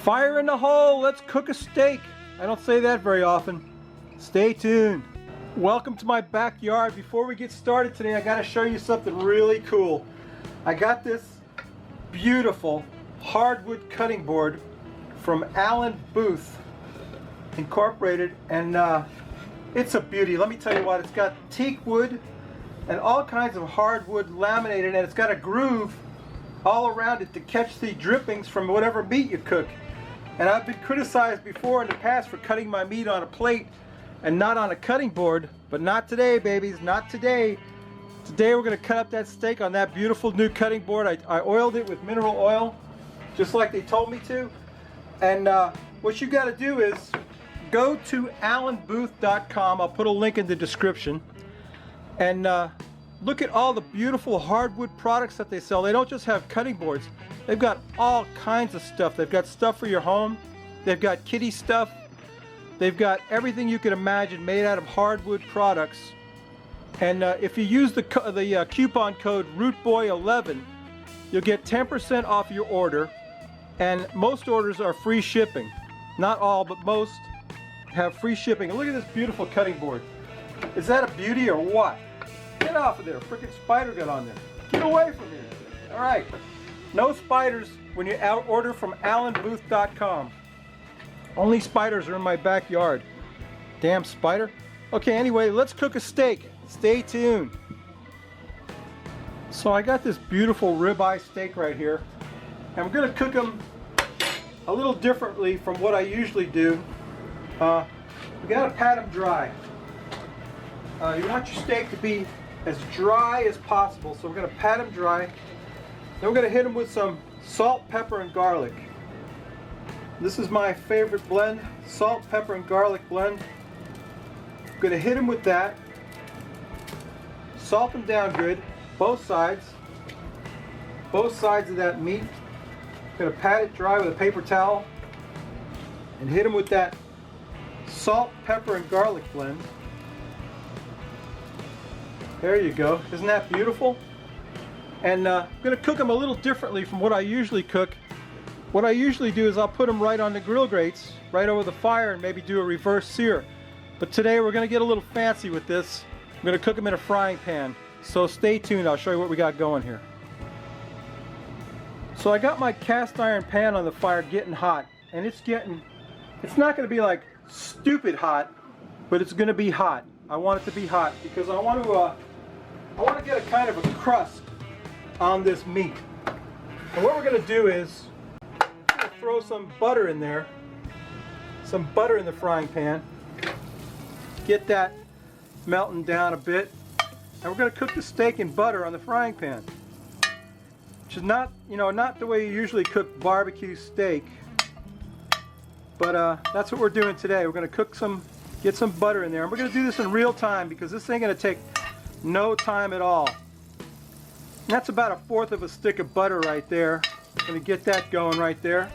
Fire in the hole, let's cook a steak. I don't say that very often. Stay tuned. Welcome to my backyard. Before we get started today, I gotta show you something really cool. I got this beautiful hardwood cutting board from Allen Booth Incorporated, and it's a beauty. Let me tell you what, it's got teak wood and all kinds of hardwood laminated, and it's got a groove all around it to catch the drippings from whatever meat you cook. And I've been criticized before in the past for cutting my meat on a plate and not on a cutting board, but not today, babies, not today. Today we're going to cut up that steak on that beautiful new cutting board. I oiled it with mineral oil, just like they told me to. And what you got to do is go to allenbooth.com. I'll put a link in the description. And look at all the beautiful hardwood products that they sell. They don't just have cutting boards. They've got all kinds of stuff. They've got stuff for your home. They've got kitty stuff. They've got everything you can imagine made out of hardwood products. And if you use the coupon code RootBoy11, you'll get 10% off your order. And most orders are free shipping. Not all, but most have free shipping. And look at this beautiful cutting board. Is that a beauty or what? Get off of there. Freaking spider got on there. Get away from here. All right. No spiders when you order from allenbooth.com. Only spiders are in my backyard. Damn spider. Okay, anyway, let's cook a steak. Stay tuned. So I got this beautiful ribeye steak right here. And I'm going to cook them a little differently from what I usually do. We got to pat them dry. You want your steak to be as dry as possible, so we're going to pat them dry. Then we're going to hit them with some salt, pepper, and garlic. This is my favorite blend, salt, pepper, and garlic blend. I'm going to hit them with that. Salt them down good, both sides of that meat. I'm going to pat it dry with a paper towel and hit them with that salt, pepper, and garlic blend. There you go. Isn't that beautiful? And I'm going to cook them a little differently from what I usually cook. What I usually do is I'll put them right on the grill grates, right over the fire, and maybe do a reverse sear. But today we're going to get a little fancy with this. I'm going to cook them in a frying pan. So stay tuned. I'll show you what we got going here. So I got my cast iron pan on the fire getting hot. And it's not going to be like stupid hot, but it's going to be hot. I want it to be hot because I want to get a kind of a crust on this meat. And what we're going to do is we're going to throw some butter in there, some butter in the frying pan, get that melting down a bit, and we're going to cook the steak in butter on the frying pan, which is not, not the way you usually cook barbecue steak, but that's what we're doing today. We're going to get some butter in there, and we're going to do this in real time because this ain't going to take no time at all. And that's about 1/4 of a stick of butter right there. I'm going to get that going right there.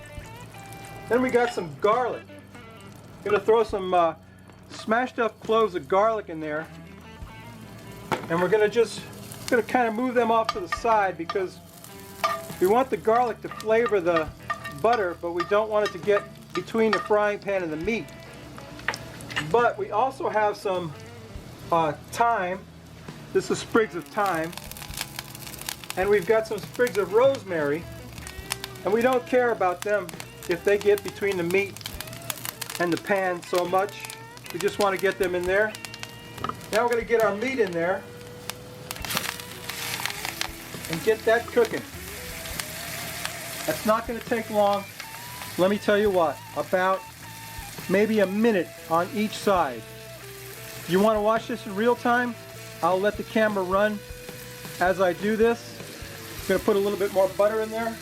Then we got some garlic. I'm going to throw some smashed up cloves of garlic in there. And we're going to kind of move them off to the side because we want the garlic to flavor the butter, but we don't want it to get between the frying pan and the meat. But we also have some thyme. This is sprigs of thyme. And we've got some sprigs of rosemary. And we don't care about them if they get between the meat and the pan so much. We just want to get them in there. Now we're going to get our meat in there and get that cooking. That's not going to take long. Let me tell you what, about maybe a minute on each side. If you want to watch this in real time, I'll let the camera run as I do this. I'm going to put a little bit more butter in there.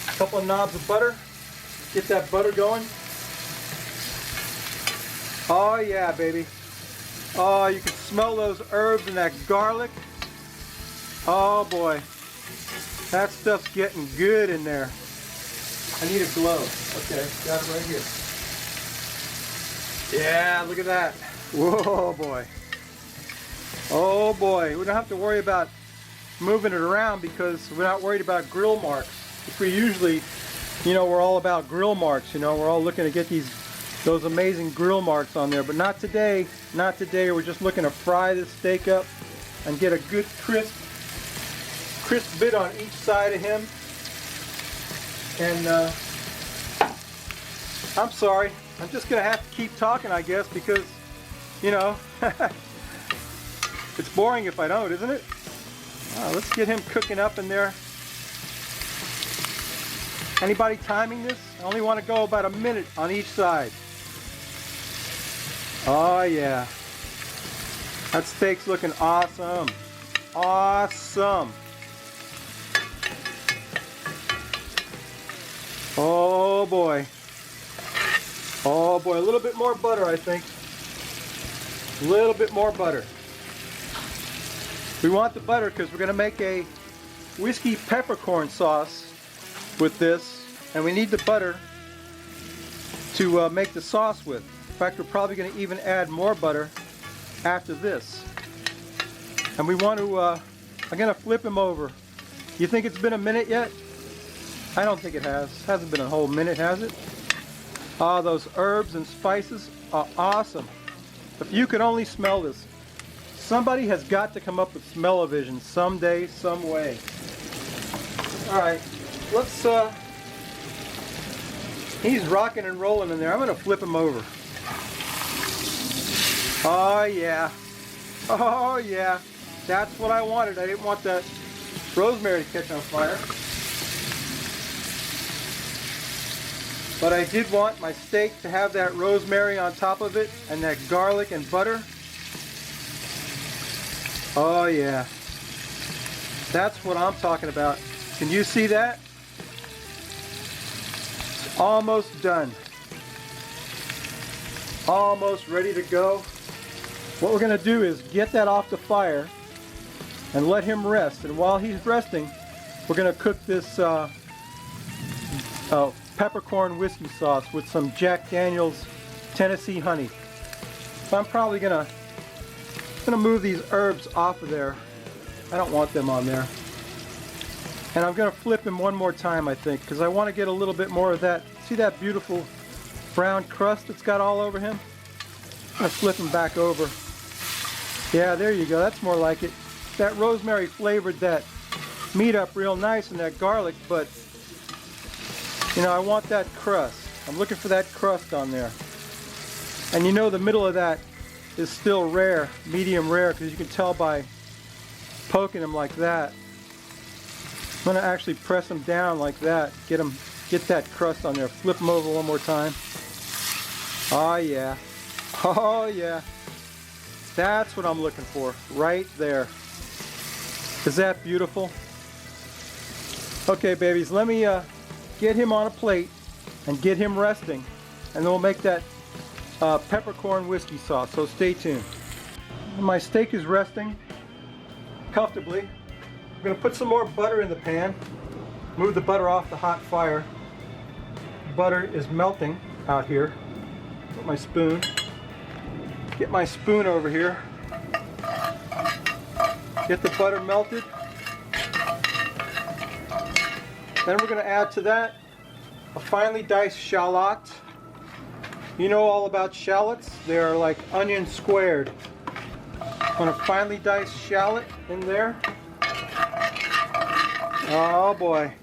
A couple of knobs of butter. Get that butter going. Oh yeah, baby. Oh, you can smell those herbs and that garlic. Oh boy. That stuff's getting good in there. I need a glove. Okay, got it right here. Yeah, look at that. Whoa, boy. Oh boy, we don't have to worry about moving it around because we're not worried about grill marks, which we usually You know, we're all about grill marks, you know, we're all looking to get those amazing grill marks on there, but not today, not today. We're just looking to fry this steak up and get a good crisp bit on each side of him. And I'm sorry, I'm just gonna have to keep talking, I guess, because, you know, it's boring if I don't, isn't it? Let's get him cooking up in there. Anybody timing this? I only want to go about a minute on each side. Oh yeah. That steak's looking awesome. Awesome. Oh boy. Oh boy, a little bit more butter, I think. A little bit more butter. We want the butter because we're going to make a whiskey peppercorn sauce with this, and we need the butter to make the sauce with. In fact, we're probably going to even add more butter after this. And we want to, I'm going to flip him over. You think it's been a minute yet? I don't think it has. It hasn't been a whole minute, has it? Ah, those herbs and spices are awesome. If you could only smell this. Somebody has got to come up with smell-o-vision someday, some way. All right, let's, he's rocking and rolling in there. I'm gonna flip him over. Oh yeah. Oh yeah. That's what I wanted. I didn't want that rosemary to catch on fire. But I did want my steak to have that rosemary on top of it and that garlic and butter. Oh yeah. That's what I'm talking about. Can you see that? It's almost done. Almost ready to go. What we're going to do is get that off the fire and let him rest. And while he's resting, we're going to cook this peppercorn whiskey sauce with some Jack Daniel's Tennessee honey. So I'm probably going to move these herbs off of there. I don't want them on there. And I'm going to flip him one more time, I think, because I want to get a little bit more of that. See that beautiful brown crust that's got all over him? I'm going to flip him back over. Yeah, there you go. That's more like it. That rosemary flavored that meat up real nice and that garlic, but you know, I want that crust. I'm looking for that crust on there. And you know the middle of that is still rare, medium rare, because you can tell by poking them like that. I'm going to actually press them down like that, get that crust on there. Flip them over one more time. Oh yeah. Oh yeah. That's what I'm looking for, right there. Is that beautiful? Okay, babies, let me get him on a plate and get him resting, and then we'll make that peppercorn whiskey sauce, so stay tuned. My steak is resting comfortably. I'm going to put some more butter in the pan. Move the butter off the hot fire. Butter is melting out here. Put my spoon. Get my spoon over here. Get the butter melted. Then we're going to add to that a finely diced shallot. You know all about shallots. They are like onion squared. I'm going to finely diced shallot in there. Oh boy.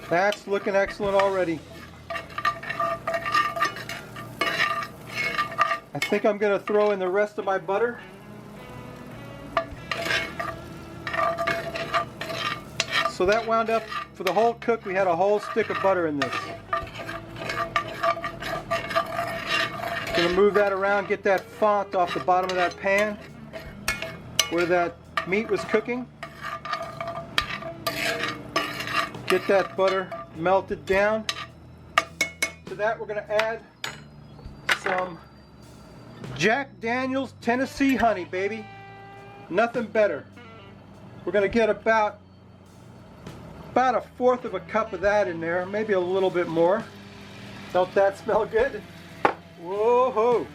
That's looking excellent already. I think I'm going to throw in the rest of my butter. So that wound up, for the whole cook, we had a whole stick of butter in this. Going to move that around, get that font off the bottom of that pan where that meat was cooking. Get that butter melted down. To that we're going to add some Jack Daniel's Tennessee honey, baby. Nothing better. We're going to get about a fourth of a cup of that in there, maybe a little bit more. Don't that smell good? Whoa-ho!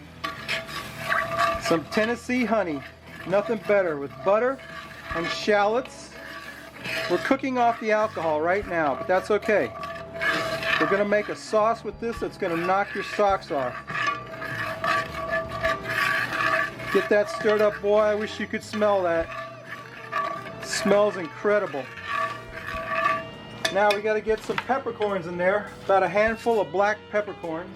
Some Tennessee honey. Nothing better with butter and shallots. We're cooking off the alcohol right now, but that's okay. We're going to make a sauce with this that's going to knock your socks off. Get that stirred up, boy. I wish you could smell that. It smells incredible. Now we got to get some peppercorns in there. About a handful of black peppercorns.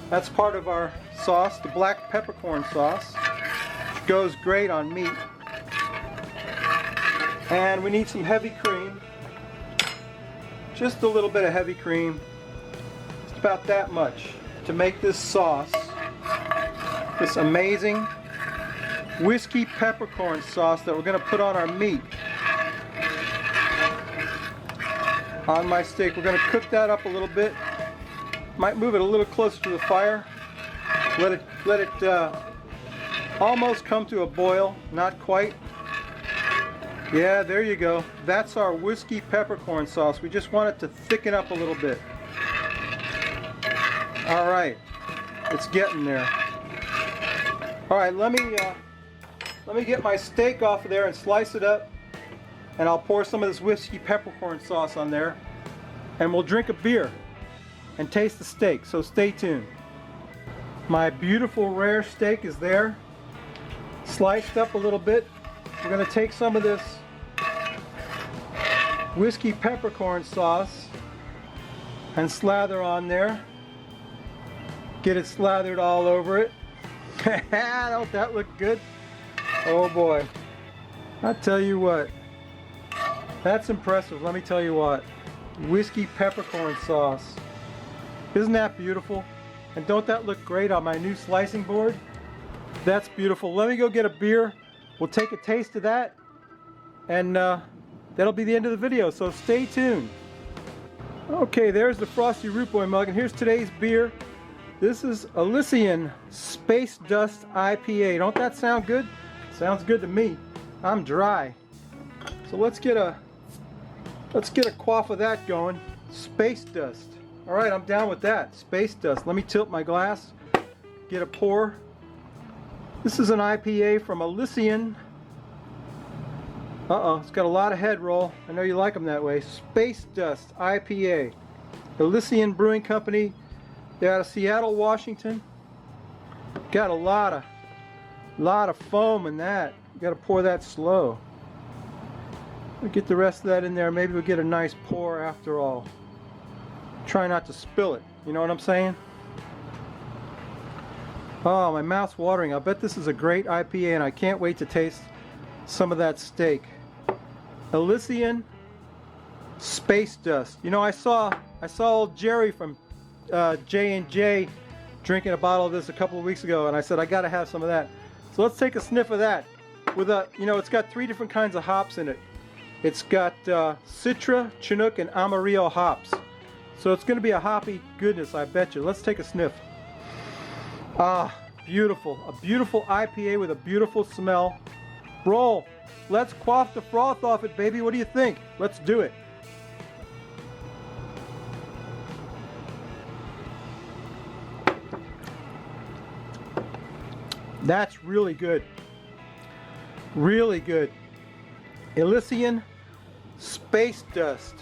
That's part of our sauce, the black peppercorn sauce, which goes great on meat. And we need some heavy cream. Just a little bit of heavy cream. Just about that much to make this sauce. This amazing whiskey peppercorn sauce that we're going to put on our meat. On my steak. We're going to cook that up a little bit. Might move it a little closer to the fire. Let it almost come to a boil. Not quite. Yeah, there you go. That's our whiskey peppercorn sauce. We just want it to thicken up a little bit. All right, it's getting there. All right, let me get my steak off of there and slice it up, and I'll pour some of this whiskey peppercorn sauce on there, and we'll drink a beer and taste the steak. So stay tuned. My beautiful rare steak is there, sliced up a little bit. We're going to take some of this whiskey peppercorn sauce and slather on there. Get it slathered all over it. Don't that look good? Oh boy. I tell you what. That's impressive. Let me tell you what. Whiskey peppercorn sauce. Isn't that beautiful? And don't that look great on my new slicing board? That's beautiful. Let me go get a beer. We'll take a taste of that, and that'll be the end of the video, so stay tuned. Okay, there's the Frosty Root Boy mug, and here's today's beer. This is Elysian Space Dust IPA. Don't that sound good? Sounds good to me. I'm dry. So let's get a quaff of that going. Space Dust. All right, I'm down with that. Space Dust. Let me tilt my glass, get a pour. This is an IPA from Elysian. Uh-oh, it's got a lot of head roll. I know you like them that way. Space Dust IPA. Elysian Brewing Company. They're out of Seattle, Washington. Got a lot of foam in that. You got to pour that slow. We'll get the rest of that in there. Maybe we'll get a nice pour after all. Try not to spill it. You know what I'm saying? Oh, my mouth's watering. I bet this is a great IPA, and I can't wait to taste some of that steak. Elysian Space Dust. You know, I saw old Jerry from J&J drinking a bottle of this a couple of weeks ago, and I said I got to have some of that. So let's take a sniff of that. With it's got 3 different kinds of hops in it. It's got Citra, Chinook, and Amarillo hops. So it's going to be a hoppy goodness, I bet you. Let's take a sniff. Ah, beautiful. A beautiful IPA with a beautiful smell. Roll. Let's quaff the froth off it, baby. What do you think? Let's do it. That's really good. Really good. Elysian Space Dust.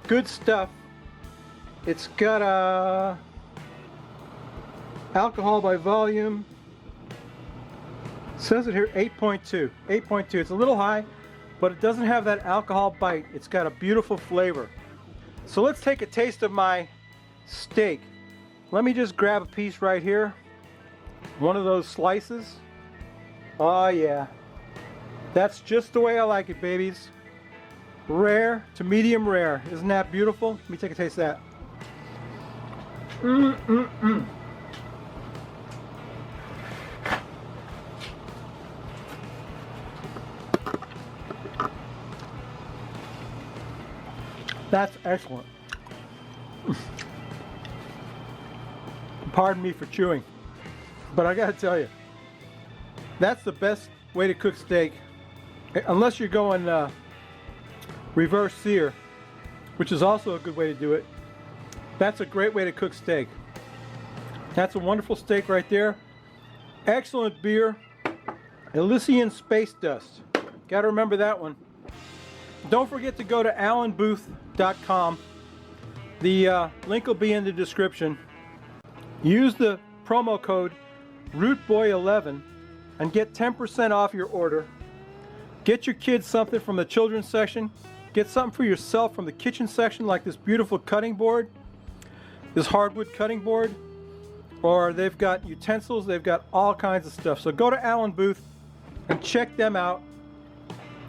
Good stuff. It's got alcohol by volume. It says it here 8.2. 8.2. It's a little high, but it doesn't have that alcohol bite. It's got a beautiful flavor. So let's take a taste of my steak. Let me just grab a piece right here. One of those slices. Oh yeah. That's just the way I like it, babies. Rare to medium rare. Isn't that beautiful? Let me take a taste of that. That's excellent. Pardon me for chewing, but I gotta tell you, that's the best way to cook steak, unless you're going reverse sear, which is also a good way to do it. That's a great way to cook steak. That's a wonderful steak right there. Excellent beer. Elysian Space Dust. Got to remember that one. Don't forget to go to allenbooth.com The link will be in the description. Use the promo code RootBoy11 and get 10% off your order. Get your kids something from the children's section. Get something for yourself from the kitchen section, like this beautiful cutting board, this hardwood cutting board, or they've got utensils, they've got all kinds of stuff. So go to Allen Booth and check them out.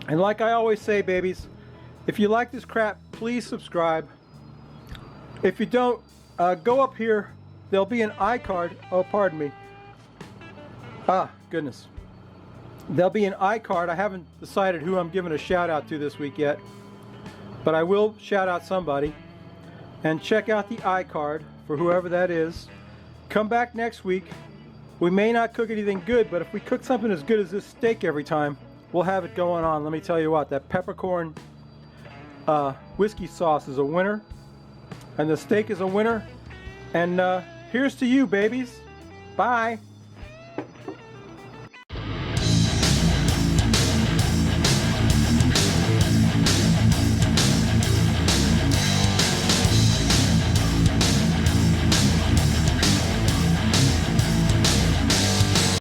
And like I always say, babies, if you like this crap, please subscribe. If you don't, go up here. There'll be an iCard. Oh, pardon me. Ah, goodness. There'll be an iCard. I haven't decided who I'm giving a shout out to this week yet, but I will shout out somebody. And check out the iCard for whoever that is. Come back next week. We may not cook anything good, but if we cook something as good as this steak every time, we'll have it going on. Let me tell you what, that peppercorn whiskey sauce is a winner, and the steak is a winner. And here's to you, babies. Bye.